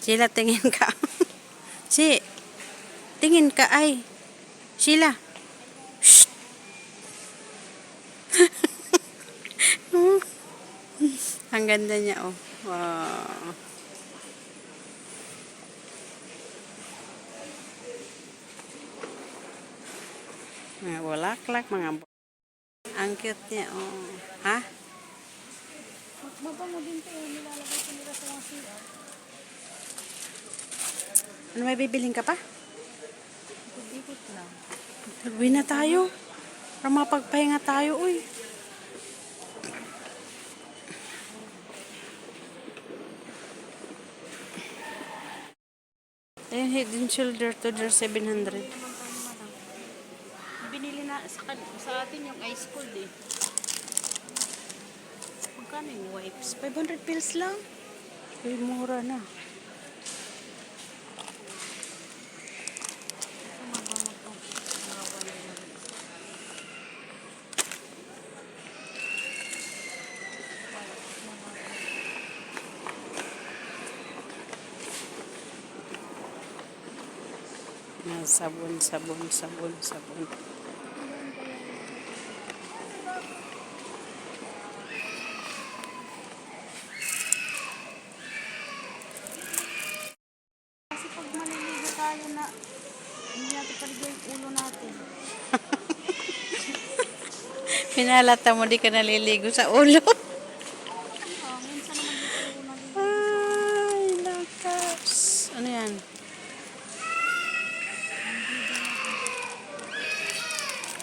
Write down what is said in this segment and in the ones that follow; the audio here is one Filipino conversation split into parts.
Sheila, tingin ka. Si, tingin ka ay. Sheila. Shh. Ang ganda niya, oh. Wow. Mga bulaklak, ang cute niya, oh. Ha? Mabango din ito eh. Nilalagay ko nila sa mga CR. Ano, may bibiling ka pa? Ikot-ikot lang. Uwi na tayo. Para mapagpahinga tayo, uy. Ayan, head and shoulder to their 700. Binili na sa atin yung ice cold eh. Magkano yung wipes? 500 pills lang. Uy, mura na. Ito mabango to. Nakawala na. Sabon, sabon, sabon, sabon. Kasi pag maliligo tayo na hindi natin paligo yung ulo natin. Pinalata mo, di ka naliligo sa ulo. Minsan naman dito yung naliligo. Ay, lakas. Ano yan?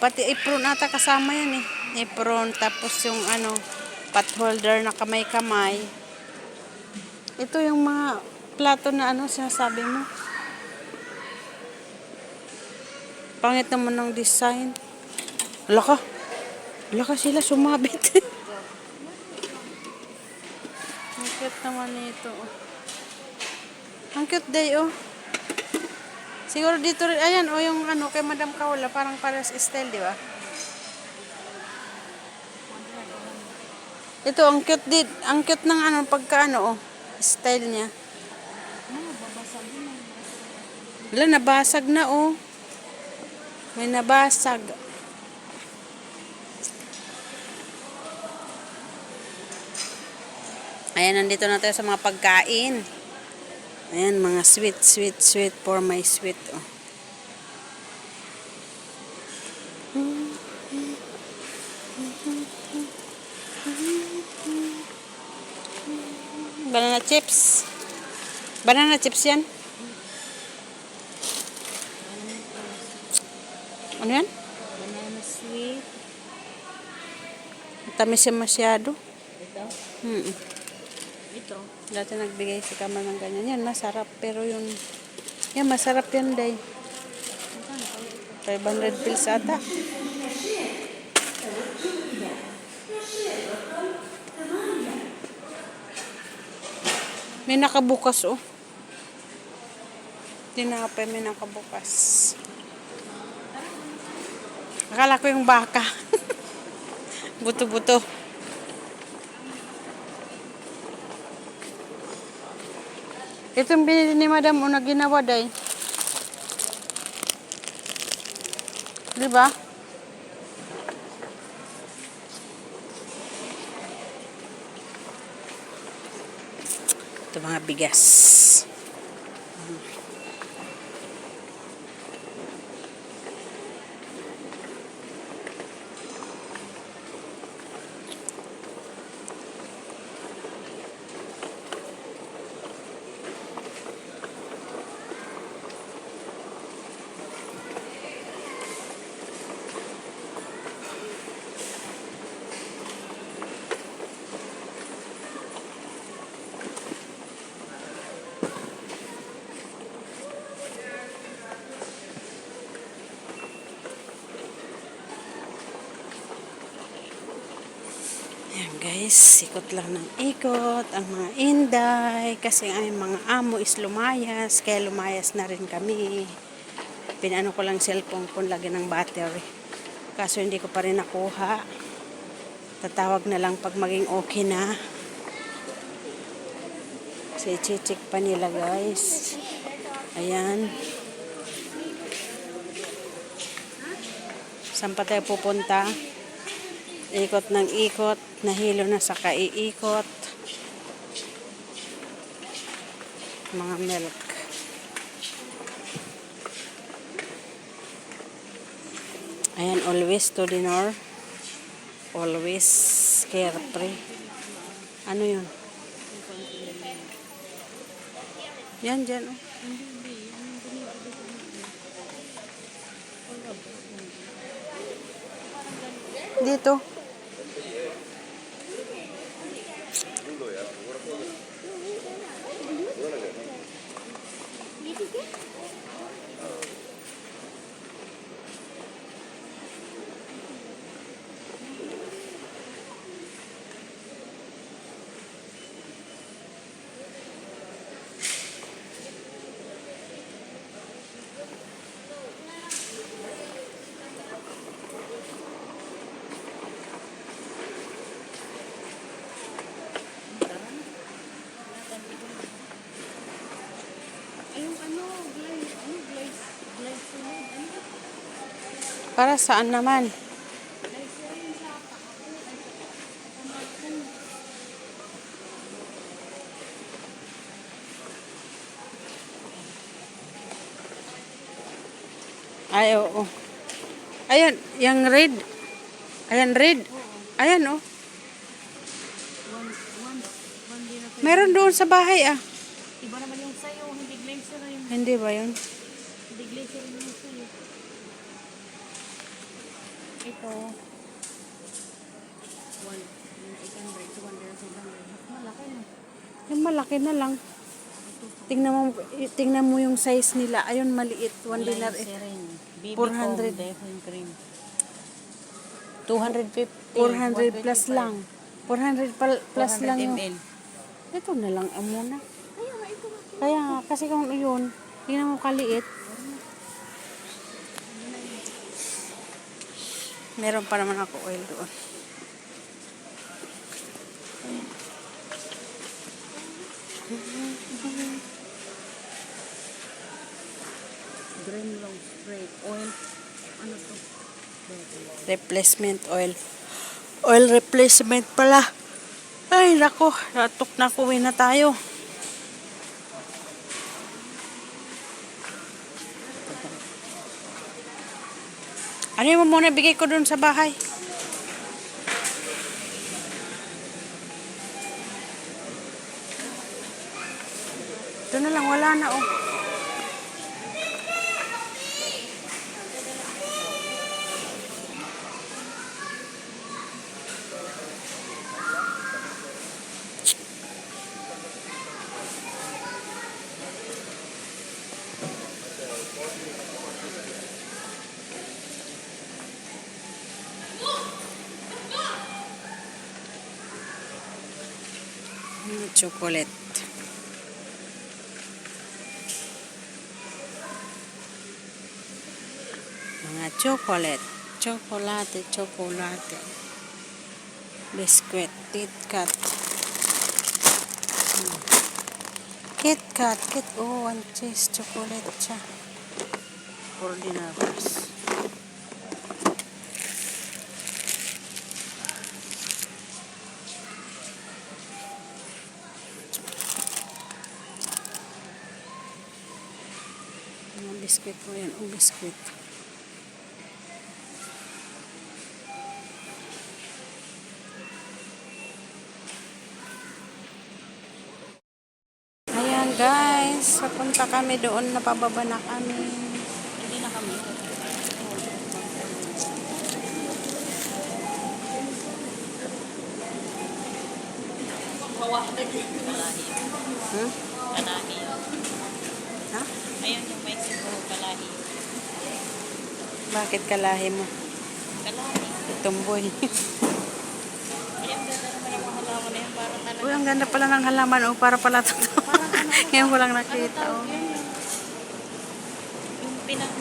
Pati apron ata kasama yan eh. Apron, tapos yung ano, pot holder na kamay-kamay. Ito yung mga plato na ano, sinasabi mo. Pangit naman ng design. Laka sila sumabit. Ang cute naman nito. Ang cute day, oh. Siguro dito rin, ayan, o yung ano, kay Madam Kaula, parang pares style, di ba? Ito, ang cute ng ano, pagka ano, oh, style niya. Babasag din. Wala, nabasag na, oh. May nabasag. Ayan, nandito na tayo sa mga pagkain. Ayan, mga sweet for my sweet, oh. Banana chips. Banana chips yan? Ano yan? Banana sweet. Tamis siya masyado. Ito. Ito. Dati nagbigay si Kamal ng ganyan. Yan, masarap. Pero yun, yan, masarap yan, day. Magkano pa ito? 500 pills ata. May nakabukas, oh. Tinapay, may nakabukas. Akala ko yung baka. Buto-buto. Ito yung binili ni Madam na ginawa, day. Diba? Ito mga bigas. Ayan guys, ikot lang ng ikot ang mga inday kasi ang mga amo is lumayas, kaya lumayas na rin kami. Pinano ko lang cellphone ko, lagi ng battery. Kaso hindi ko pa rin nakuha. Tatawag na lang pag maging okay na. Kasi chichik pa nila guys. Ayan. Saan pa tayo pupunta? Ikot ng ikot. Nahilo na sa kaiikot. Mga milk. Ayan, always to dinner. Always carefree. Ano yun? Yan, dyan. Oh. Dito. Para saan naman? Ay, oo. Ayan, yung red. Ayan, red. Ayan, oh. Meron doon sa bahay, ah. Iba naman yung sayo, hindi glacier yung Hindi ba yun? hindi glacier yung sayo. Ito 800, 200, 700. Malaki na. Yung malaki na lang. Tingnan mo yung size nila. Ayun, maliit. One dinar. Baby 400. cream. 250. 400 plus lang. 400 plus lang yung... ml. Ito na lang muna. Kaya nga, kasi kung yun, tingnan mo kaliit. Meron pa naman ako oil doon. Green long straight oil. Ano to? Replacement oil. Oil replacement pala. Ay, nako. Natok na, uwi na tayo. Ano yung muna bigay ko dun sa bahay? Ito na lang, wala na oh. Chocolate. Mga chocolate. Chocolate. Biscuit. KitKat. KitKat. Oh, one cheese chocolate siya. Ordinaries. Biscuit po yan. Biscuit. Ayan guys. Papunta kami doon. Napababa na kami. Hindi na kami. Hmm? Kalahi. Ha? Ayun yung Mexico, kalahi. Bakit kalahi mo? Kalahi. Tumboy. Ayun, ganda naman ang mga halaman na yun. Parang talaga. Uy, ang ganda pala ng halaman. Oh, para pala ito. Ngayon ko lang nakita. Oh. Yung pinang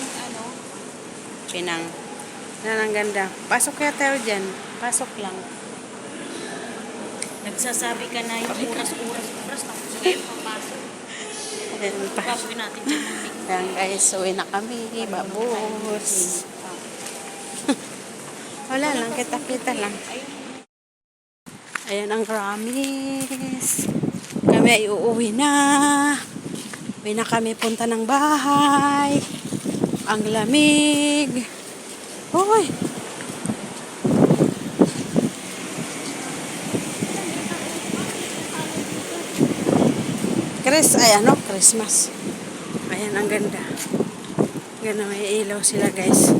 Pinang. Yan ang ganda. Pasok kaya tayo dyan. Pasok lang. Nagsasabi ka na yung oras, tapos ngayon papasok. Ayan pa. Gagawin natin dyan ng big. Ayan guys, uwi na kami. Babos. Wala lang, kita-kita lang. Ayan ang ramis. Kami ay uuwi na. Uwi na kami, punta ng bahay. Ang lamig. Hoy! Christmas. Ayan, ang ganda. Ganda, may ilaw sila guys.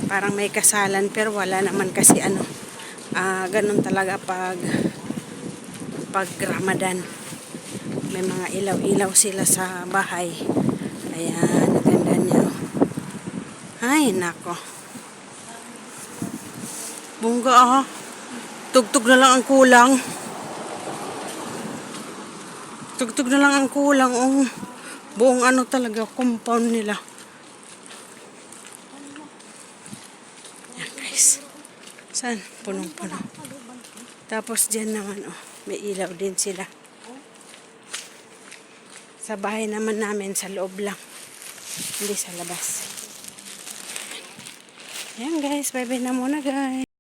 Parang may kasalan, pero wala naman kasi ganun talaga pag Ramadan. May mga ilaw-ilaw sila sa bahay. Ayan, ang ganda niya. Ay, nako. Bungga Tugtog na lang ang kulang. Tugtog na lang ang kulang. Buong talaga, compound nila. Yan guys. Saan? Punong-puno. Tapos dyan naman, may ilaw din sila. Sa bahay naman namin, sa loob lang. Hindi sa labas. Yan guys, bye-bye na muna guys.